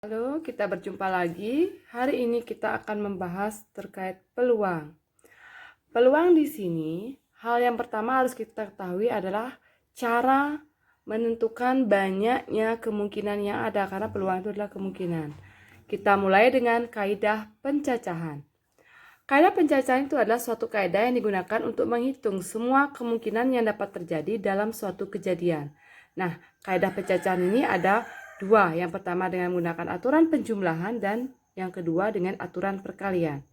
Halo, kita berjumpa lagi. Hari ini kita akan membahas terkait peluang. Peluang di sini, hal yang pertama harus kita ketahui adalah cara menentukan banyaknya kemungkinan yang ada, karena peluang itu adalah kemungkinan. Kita mulai dengan kaidah pencacahan. Kaidah pencacahan itu adalah suatu kaidah yang digunakan untuk menghitung semua kemungkinan yang dapat terjadi dalam suatu kejadian. Nah, kaidah pencacahan ini ada dua. Yang pertama dengan menggunakan aturan penjumlahan dan yang kedua dengan aturan perkalian.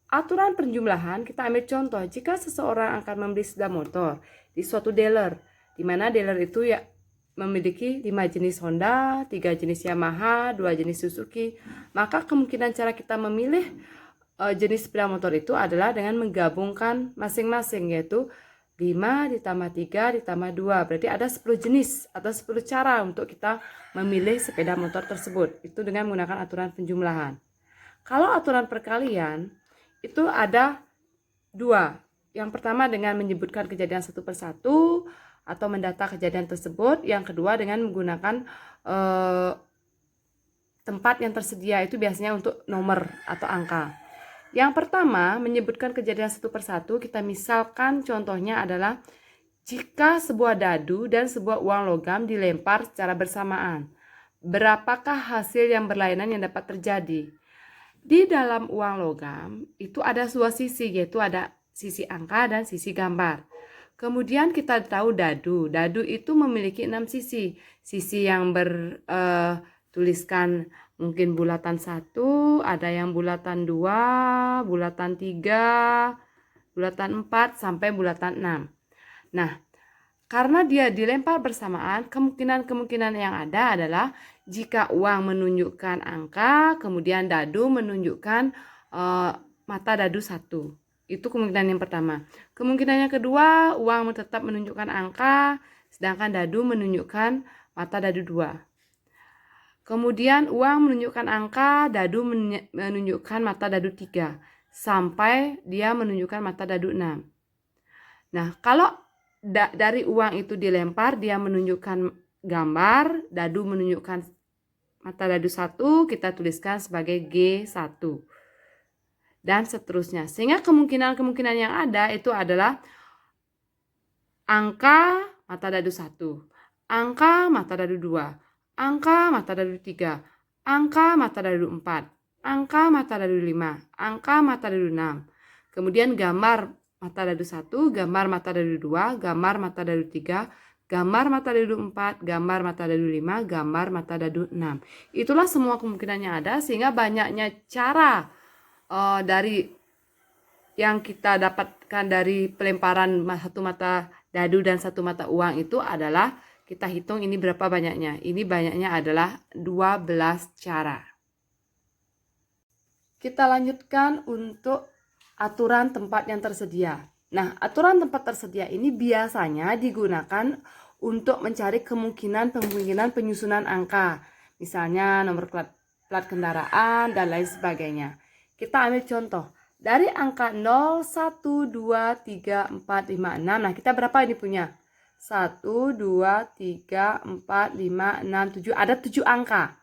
Aturan penjumlahan, kita ambil contoh, jika seseorang akan membeli sepeda motor di suatu dealer, di mana dealer itu ya memiliki 5 jenis Honda, 3 jenis Yamaha, 2 jenis Suzuki, maka kemungkinan cara kita memilih jenis sepeda motor itu adalah dengan menggabungkan masing-masing, yaitu 5 ditambah 3 ditambah 2. Berarti ada 10 jenis atau 10 cara untuk kita memilih sepeda motor tersebut. Itu dengan menggunakan aturan penjumlahan. Kalau aturan perkalian, itu ada dua. Yang pertama dengan menyebutkan kejadian satu persatu atau mendata kejadian tersebut. Yang kedua dengan menggunakan tempat yang tersedia, itu biasanya untuk nomor atau angka. Yang pertama, menyebutkan kejadian satu persatu, kita misalkan contohnya adalah jika sebuah dadu dan sebuah uang logam dilempar secara bersamaan, berapakah hasil yang berlainan yang dapat terjadi? Di dalam uang logam itu ada dua sisi, yaitu ada sisi angka dan sisi gambar. Kemudian kita tahu dadu. Dadu itu memiliki 6 sisi. Sisi yang bertuliskan mungkin bulatan 1, ada yang bulatan 2, bulatan 3, bulatan 4, sampai bulatan 6. Nah, karena dia dilempar bersamaan, kemungkinan-kemungkinan yang ada adalah jika uang menunjukkan angka, kemudian dadu menunjukkan mata dadu 1. Itu kemungkinan yang pertama. Kemungkinan yang kedua, uang tetap menunjukkan angka, sedangkan dadu menunjukkan mata dadu 2. Kemudian uang menunjukkan angka, dadu menunjukkan mata dadu 3. Sampai dia menunjukkan mata dadu 6. Nah, kalau dari uang itu dilempar, dia menunjukkan gambar, dadu menunjukkan mata dadu 1, kita tuliskan sebagai G1. Dan seterusnya. Sehingga kemungkinan-kemungkinan yang ada itu adalah angka mata dadu 1, angka mata dadu 2, angka mata dadu 3, angka mata dadu 4, angka mata dadu 5, angka mata dadu 6. Kemudian gambar mata dadu 1, gambar mata dadu 2, gambar mata dadu 3, gambar mata dadu 4, gambar mata dadu 5, gambar mata dadu 6. Itulah semua kemungkinan yang ada, sehingga banyaknya cara dari yang kita dapatkan dari pelemparan satu mata dadu dan satu mata uang itu adalah kita hitung ini berapa banyaknya. Ini banyaknya adalah 12 cara. Kita lanjutkan untuk aturan tempat yang tersedia. Nah, aturan tempat tersedia ini biasanya digunakan untuk mencari kemungkinan penyusunan angka. Misalnya nomor plat kendaraan dan lain sebagainya. Kita ambil contoh. Dari angka 0, 1, 2, 3, 4, 5, 6. Nah, kita berapa ini punya? 1, 2, 3, 4, 5, 6, 7. Ada 7 angka.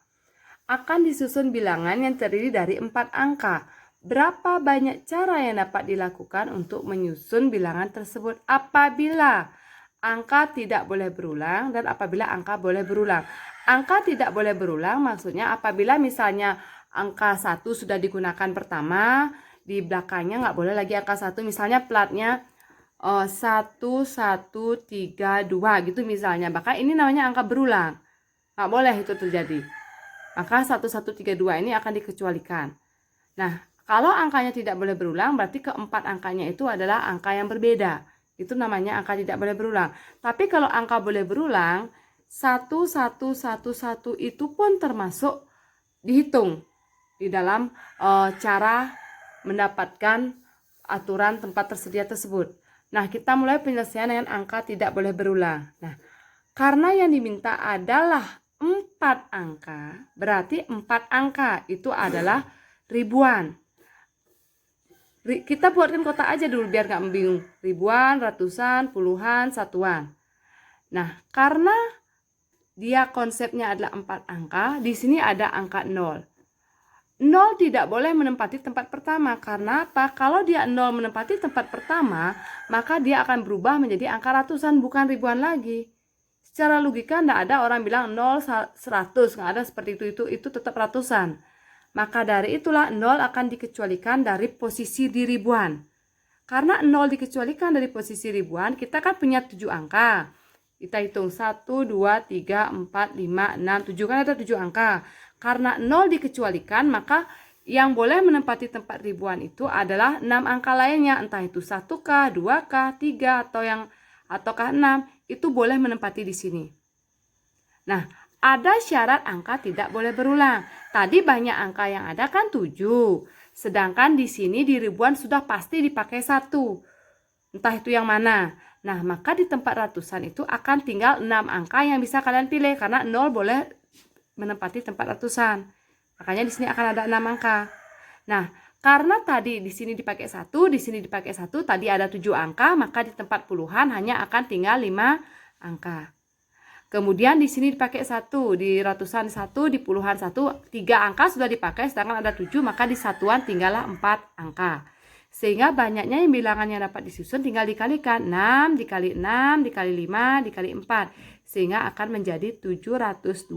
Akan disusun bilangan yang terdiri dari 4 angka. Berapa banyak cara yang dapat dilakukan untuk menyusun bilangan tersebut apabila angka tidak boleh berulang dan apabila angka boleh berulang? Angka tidak boleh berulang maksudnya apabila misalnya angka 1 sudah digunakan pertama, di belakangnya nggak boleh lagi angka 1. Misalnya platnya 1132 gitu misalnya. Maka ini namanya angka berulang. Nggak boleh itu terjadi. Maka 1132 ini akan dikecualikan. Nah, kalau angkanya tidak boleh berulang, berarti keempat angkanya itu adalah angka yang berbeda. Itu namanya angka tidak boleh berulang. Tapi kalau angka boleh berulang, 1111 itu pun termasuk dihitung di dalam cara mendapatkan aturan tempat tersedia tersebut. Nah, kita mulai penyelesaian dengan angka tidak boleh berulang. Nah, karena yang diminta adalah 4 angka, berarti 4 angka itu adalah ribuan. Kita buatkan kotak aja dulu biar gak membingung. Ribuan, ratusan, puluhan, satuan. Nah, karena dia konsepnya adalah 4 angka, di sini ada angka 0. 0 tidak boleh menempati tempat pertama. Karena apa? Kalau dia 0 menempati tempat pertama, maka dia akan berubah menjadi angka ratusan, bukan ribuan lagi. Secara logika tidak ada orang bilang 0 100, nggak ada seperti itu tetap ratusan. Maka dari itulah 0 akan dikecualikan dari posisi di ribuan. Karena 0 dikecualikan dari posisi ribuan, kita kan punya 7 angka. Kita hitung 1, 2, 3, 4, 5, 6, 7, kan ada 7 angka. Karena 0 dikecualikan, maka yang boleh menempati tempat ribuan itu adalah 6 angka lainnya. Entah itu 1K, 2K, 3, ataukah 6, itu boleh menempati di sini. Nah, ada syarat angka tidak boleh berulang. Tadi banyak angka yang ada kan 7. Sedangkan di sini di ribuan sudah pasti dipakai 1. Entah itu yang mana. Nah, maka di tempat ratusan itu akan tinggal 6 angka yang bisa kalian pilih. Karena 0 boleh menempati tempat ratusan. Makanya di sini akan ada 6 angka. Nah, karena tadi di sini dipakai 1, di sini dipakai 1, tadi ada 7 angka, maka di tempat puluhan hanya akan tinggal 5 angka. Kemudian di sini dipakai 1, di ratusan 1, di puluhan 1, 3 angka sudah dipakai, sedangkan ada 7, maka di satuan tinggallah 4 angka. Sehingga banyaknya yang bilangan yang dapat disusun tinggal dikalikan. 6 dikali 6 dikali 5 dikali 4. Sehingga akan menjadi 720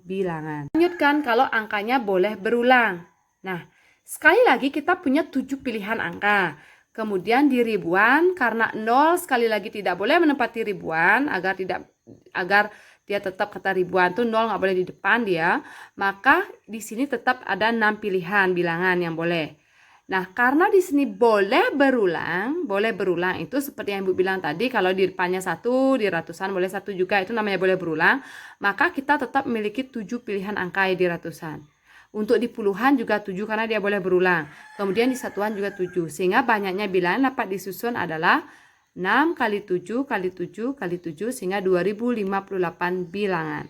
bilangan. Lanjutkan kalau angkanya boleh berulang. Nah, sekali lagi kita punya 7 pilihan angka. Kemudian di ribuan, karena 0 sekali lagi tidak boleh menempati ribuan, agar dia tetap kata ribuan tuh 0 nggak boleh di depan dia, maka di sini tetap ada 6 pilihan bilangan yang boleh. Nah, karena di sini boleh berulang itu seperti yang Ibu bilang tadi, kalau di depannya 1, di ratusan boleh 1 juga, itu namanya boleh berulang, maka kita tetap memiliki 7 pilihan angka di ratusan. Untuk di puluhan juga 7 karena dia boleh berulang. Kemudian di satuan juga 7, sehingga banyaknya bilangan dapat disusun adalah 6 kali 7 kali 7 kali 7, sehingga 2058 bilangan.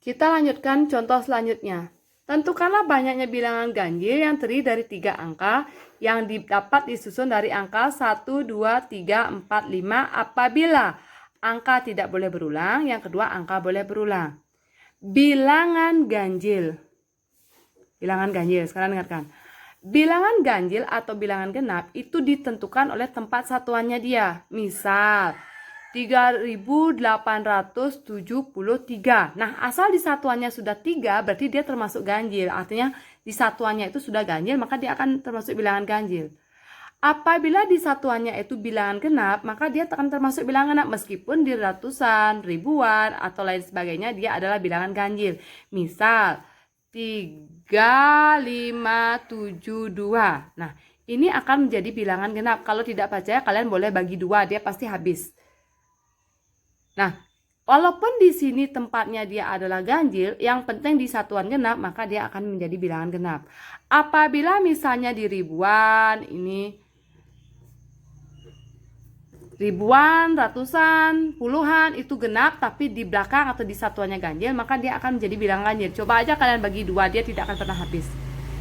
Kita lanjutkan contoh selanjutnya. Tentukanlah banyaknya bilangan ganjil yang terdiri dari 3 angka yang dapat disusun dari angka 1, 2, 3, 4, 5 apabila angka tidak boleh berulang, yang kedua angka boleh berulang. Bilangan ganjil. Bilangan ganjil, sekarang dengarkan. Bilangan ganjil atau bilangan genap itu ditentukan oleh tempat satuannya dia. Misal 3873. Nah, asal di satuannya sudah 3, berarti dia termasuk ganjil. Artinya di satuannya itu sudah ganjil, maka dia akan termasuk bilangan ganjil. Apabila di satuannya itu bilangan genap, maka dia akan termasuk bilangan genap. Meskipun di ratusan, ribuan, atau lain sebagainya, dia adalah bilangan ganjil. Misal 3572. Nah, ini akan menjadi bilangan genap. Kalau tidak percaya, kalian boleh bagi 2, dia pasti habis. Nah, walaupun di sini tempatnya dia adalah ganjil, yang penting di satuan genap, maka dia akan menjadi bilangan genap. Apabila misalnya di ribuan, ini ribuan, ratusan, puluhan, itu genap, tapi di belakang atau di satuannya ganjil, maka dia akan menjadi bilangan ganjil. Coba aja kalian bagi 2, dia tidak akan pernah habis.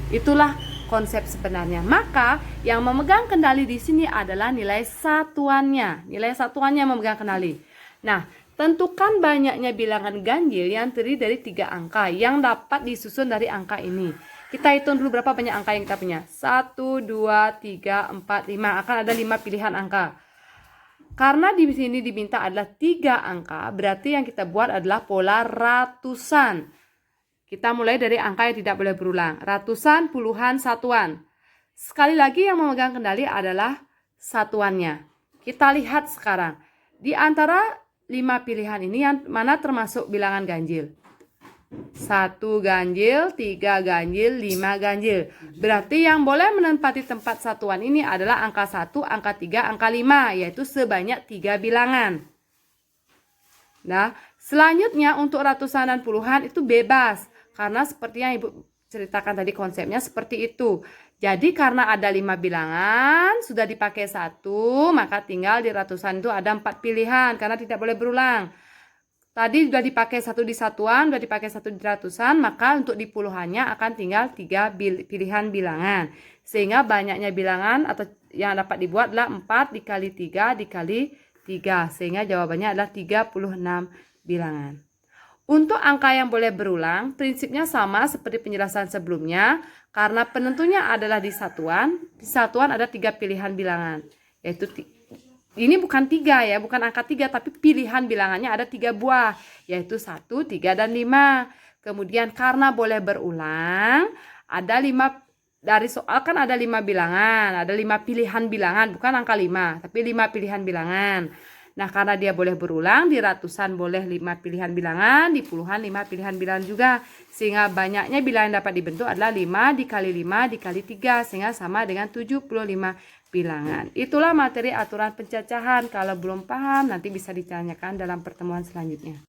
Itulah konsep sebenarnya. Maka yang memegang kendali di sini adalah nilai satuannya. Nilai satuannya memegang kendali. Nah, tentukan banyaknya bilangan ganjil yang terdiri dari 3 angka yang dapat disusun dari angka ini. Kita hitung dulu berapa banyak angka yang kita punya. 1, 2, 3, 4, 5. Akan ada 5 pilihan angka. Karena di sini diminta adalah 3 angka, berarti yang kita buat adalah pola ratusan. Kita mulai dari angka yang tidak boleh berulang. Ratusan, puluhan, satuan. Sekali lagi yang memegang kendali adalah satuannya. Kita lihat sekarang. Di antara 5 pilihan ini yang mana termasuk bilangan ganjil? 1 ganjil, 3 ganjil, 5 ganjil. Berarti yang boleh menempati tempat satuan ini adalah angka 1, angka 3, angka 5, yaitu sebanyak 3 bilangan. Nah, selanjutnya untuk ratusan dan puluhan itu bebas. Karena seperti yang Ibu ceritakan tadi konsepnya seperti itu. Jadi karena ada 5 bilangan, sudah dipakai 1, maka tinggal di ratusan itu ada 4 pilihan karena tidak boleh berulang. Tadi sudah dipakai 1 di satuan, sudah dipakai 1 di ratusan, maka untuk di puluhannya akan tinggal 3 pilihan bilangan. Sehingga banyaknya bilangan atau yang dapat dibuat adalah 4 dikali 3 dikali 3. Sehingga jawabannya adalah 36 bilangan. Untuk angka yang boleh berulang, prinsipnya sama seperti penjelasan sebelumnya, karena penentunya adalah di satuan ada 3 pilihan bilangan, yaitu ini bukan 3 ya, bukan angka 3, tapi pilihan bilangannya ada 3 buah, yaitu 1, 3, dan 5. Kemudian karena boleh berulang, ada 5, dari soal kan ada 5 bilangan, ada 5 pilihan bilangan, bukan angka 5, tapi 5 pilihan bilangan. Nah, karena dia boleh berulang, di ratusan boleh 5 pilihan bilangan, di puluhan 5 pilihan bilangan juga. Sehingga banyaknya bilangan yang dapat dibentuk adalah 5 dikali 5 dikali 3, sehingga sama dengan 75 bilangan. Itulah materi aturan pencacahan. Kalau belum paham, nanti bisa ditanyakan dalam pertemuan selanjutnya.